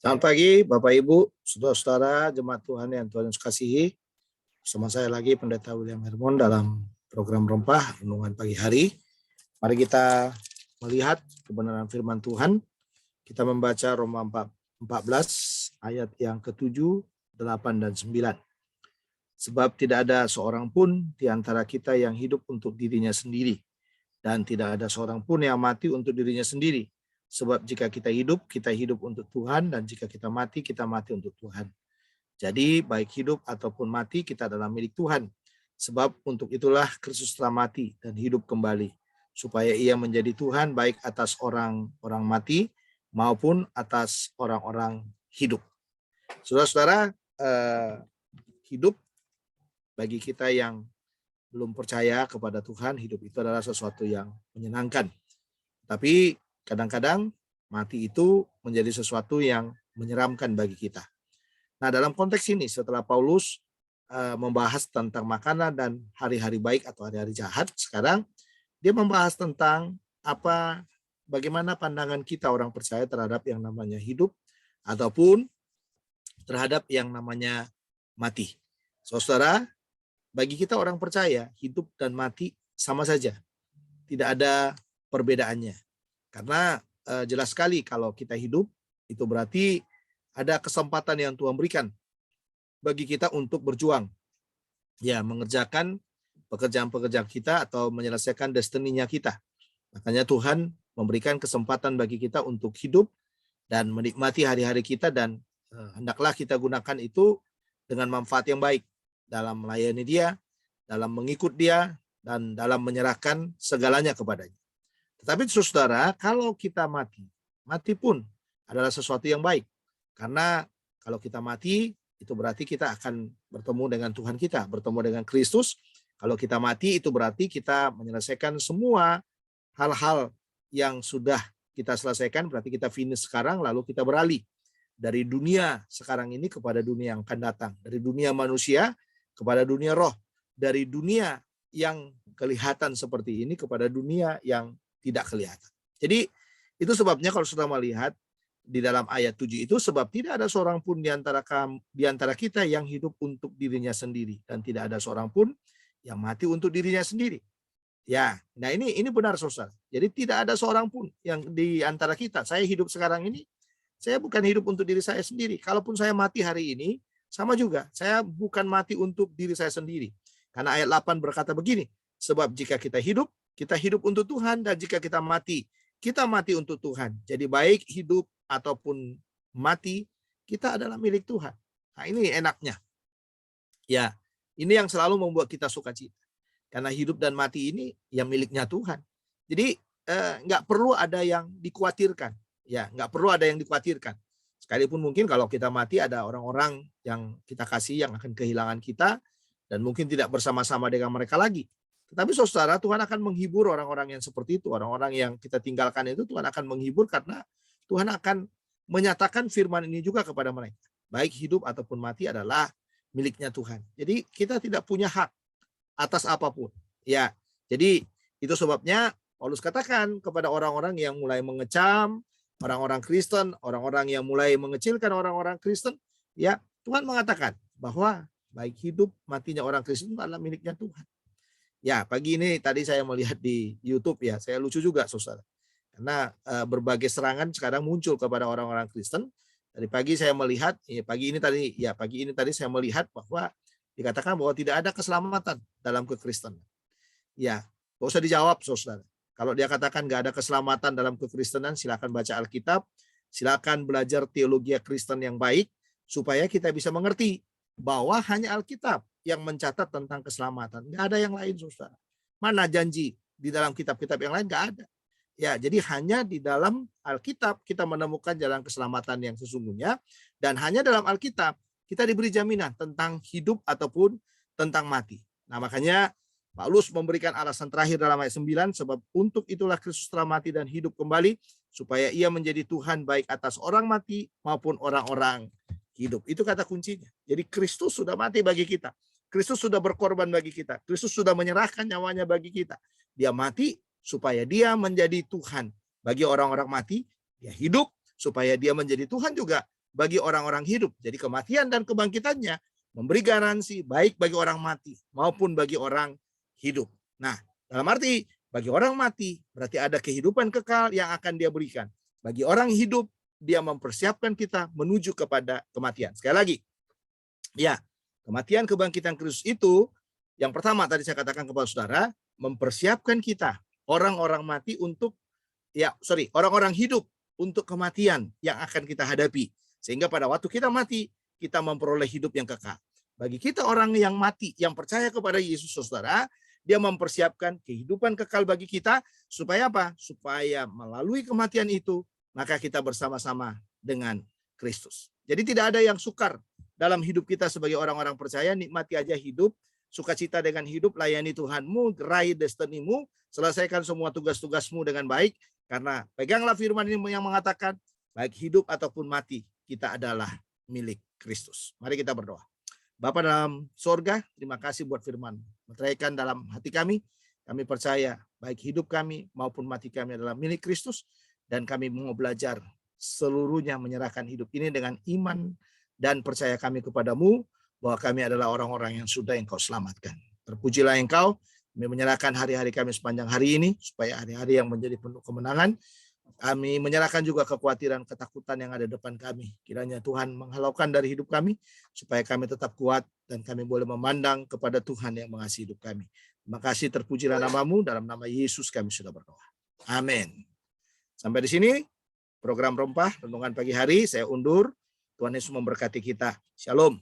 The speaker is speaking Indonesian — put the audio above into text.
Selamat pagi Bapak Ibu, saudara-saudara, jemaat Tuhan yang Tuhan kasihi. Bersama saya lagi Pendeta William Hermon dalam program Rempah Renungan Pagi Hari. Mari kita melihat kebenaran firman Tuhan. Kita membaca Roma 14 ayat yang ke-7, 8, dan 9. Sebab tidak ada seorang pun di antara kita yang hidup untuk dirinya sendiri, dan tidak ada seorang pun yang mati untuk dirinya sendiri. Sebab jika kita hidup untuk Tuhan, dan jika kita mati untuk Tuhan. Jadi baik hidup ataupun mati kita adalah milik Tuhan. Sebab untuk itulah Kristus telah mati dan hidup kembali, supaya ia menjadi Tuhan baik atas orang-orang mati maupun atas orang-orang hidup. Saudara-saudara, hidup bagi kita yang belum percaya kepada Tuhan, hidup itu adalah sesuatu yang menyenangkan. Tapi kadang-kadang mati itu menjadi sesuatu yang menyeramkan bagi kita. Nah, dalam konteks ini setelah Paulus membahas tentang makanan dan hari-hari baik atau hari-hari jahat, sekarang dia membahas tentang bagaimana pandangan kita orang percaya terhadap yang namanya hidup ataupun terhadap yang namanya mati. Saudara, bagi kita orang percaya, hidup dan mati sama saja. Tidak ada perbedaannya. Karena jelas sekali kalau kita hidup, itu berarti ada kesempatan yang Tuhan berikan bagi kita untuk berjuang. Ya, mengerjakan pekerjaan-pekerjaan kita atau menyelesaikan destininya kita. Makanya Tuhan memberikan kesempatan bagi kita untuk hidup dan menikmati hari-hari kita, dan hendaklah kita gunakan itu dengan manfaat yang baik dalam melayani Dia, dalam mengikut Dia, dan dalam menyerahkan segalanya kepadanya. Tetapi saudara, kalau kita mati pun adalah sesuatu yang baik. Karena kalau kita mati, itu berarti kita akan bertemu dengan Tuhan kita, bertemu dengan Kristus. Kalau kita mati, itu berarti kita menyelesaikan semua hal-hal yang sudah kita selesaikan, berarti kita finish sekarang, lalu kita beralih dari dunia sekarang ini kepada dunia yang akan datang. Dari dunia manusia kepada dunia roh. Dari dunia yang kelihatan seperti ini kepada dunia yang tidak kelihatan. Jadi itu sebabnya kalau sudah melihat di dalam ayat 7 itu, sebab tidak ada seorang pun di antara kita yang hidup untuk dirinya sendiri, dan tidak ada seorang pun yang mati untuk dirinya sendiri. Ya, nah ini benar saudara. Jadi tidak ada seorang pun yang di antara kita. Saya hidup sekarang ini, saya bukan hidup untuk diri saya sendiri. Kalaupun saya mati hari ini, sama juga. Saya bukan mati untuk diri saya sendiri. Karena ayat 8 berkata begini, sebab jika kita hidup untuk Tuhan, dan jika kita mati untuk Tuhan. Jadi baik hidup ataupun mati, kita adalah milik Tuhan. Nah, ini enaknya. Ya, ini yang selalu membuat kita sukacita. Karena hidup dan mati ini yang miliknya Tuhan. Jadi nggak perlu ada yang dikhawatirkan. Ya, nggak perlu ada yang dikhawatirkan. Sekalipun mungkin kalau kita mati ada orang-orang yang kita kasih yang akan kehilangan kita, dan mungkin tidak bersama-sama dengan mereka lagi. Tetapi saudara, Tuhan akan menghibur orang-orang yang seperti itu. Orang-orang yang kita tinggalkan itu Tuhan akan menghibur, karena Tuhan akan menyatakan firman ini juga kepada mereka. Baik hidup ataupun mati adalah miliknya Tuhan. Jadi kita tidak punya hak atas apapun. Ya, jadi itu sebabnya Paulus katakan kepada orang-orang yang mulai mengecam orang-orang Kristen, orang-orang yang mulai mengecilkan orang-orang Kristen, ya Tuhan mengatakan bahwa baik hidup matinya orang Kristen adalah miliknya Tuhan. Ya, pagi ini tadi saya melihat di YouTube, ya, saya lucu juga saudara. Karena berbagai serangan sekarang muncul kepada orang-orang Kristen. Dari pagi saya melihat, pagi ini tadi saya melihat bahwa dikatakan bahwa tidak ada keselamatan dalam kekristenan. Ya, nggak usah dijawab saudara. Kalau dia katakan nggak ada keselamatan dalam kekristenan, silakan baca Alkitab, silakan belajar teologi Kristen yang baik, supaya kita bisa mengerti bahwa hanya Alkitab yang mencatat tentang keselamatan. Nggak ada yang lain, saudara. Mana janji di dalam kitab-kitab yang lain? Nggak ada. Ya, jadi hanya di dalam Alkitab kita menemukan jalan keselamatan yang sesungguhnya, dan hanya dalam Alkitab kita diberi jaminan tentang hidup ataupun tentang mati. Nah, makanya Paulus memberikan alasan terakhir dalam ayat 9, sebab untuk itulah Kristus telah mati dan hidup kembali, supaya ia menjadi Tuhan baik atas orang mati maupun orang-orang hidup. Itu kata kuncinya. Jadi Kristus sudah mati bagi kita. Kristus sudah berkorban bagi kita. Kristus sudah menyerahkan nyawanya bagi kita. Dia mati supaya dia menjadi Tuhan bagi orang-orang mati. Dia hidup supaya dia menjadi Tuhan juga bagi orang-orang hidup. Jadi kematian dan kebangkitannya memberi garansi baik bagi orang mati maupun bagi orang hidup. Nah, dalam arti bagi orang mati berarti ada kehidupan kekal yang akan dia berikan. Bagi orang hidup, dia mempersiapkan kita menuju kepada kematian. Sekali lagi, ya, kematian kebangkitan Kristus itu yang pertama tadi saya katakan kepada saudara, mempersiapkan kita orang-orang mati untuk orang-orang hidup untuk kematian yang akan kita hadapi. Sehingga pada waktu kita mati, kita memperoleh hidup yang kekal. Bagi kita orang yang mati, yang percaya kepada Yesus, saudara, dia mempersiapkan kehidupan kekal bagi kita, supaya apa? Supaya melalui kematian itu, maka kita bersama-sama dengan Kristus. Jadi tidak ada yang sukar dalam hidup kita sebagai orang-orang percaya, nikmati aja hidup, sukacita dengan hidup, layani Tuhanmu, raih destinimu, selesaikan semua tugas-tugasmu dengan baik, karena peganglah firman ini yang mengatakan, baik hidup ataupun mati, kita adalah milik Kristus. Mari kita berdoa. Bapa dalam sorga, terima kasih buat firman. Meteraikan dalam hati kami percaya, baik hidup kami maupun mati kami adalah milik Kristus, dan kami mau belajar seluruhnya menyerahkan hidup ini dengan iman dan percaya kami kepadamu, bahwa kami adalah orang-orang yang sudah Engkau selamatkan. Terpujilah Engkau, kami menyerahkan hari-hari kami sepanjang hari ini, supaya hari-hari yang menjadi penuh kemenangan. Kami menyerahkan juga kekhawatiran, ketakutan yang ada di depan kami. Kiranya Tuhan menghalaukan dari hidup kami, supaya kami tetap kuat, dan kami boleh memandang kepada Tuhan yang mengasihi hidup kami. Terima kasih, terpujilah nama-Mu, dalam nama Yesus kami sudah berdoa. Amin. Sampai di sini, program Rempah Renungan Pagi Hari, saya undur. Tuhan Yesus memberkati kita. Shalom.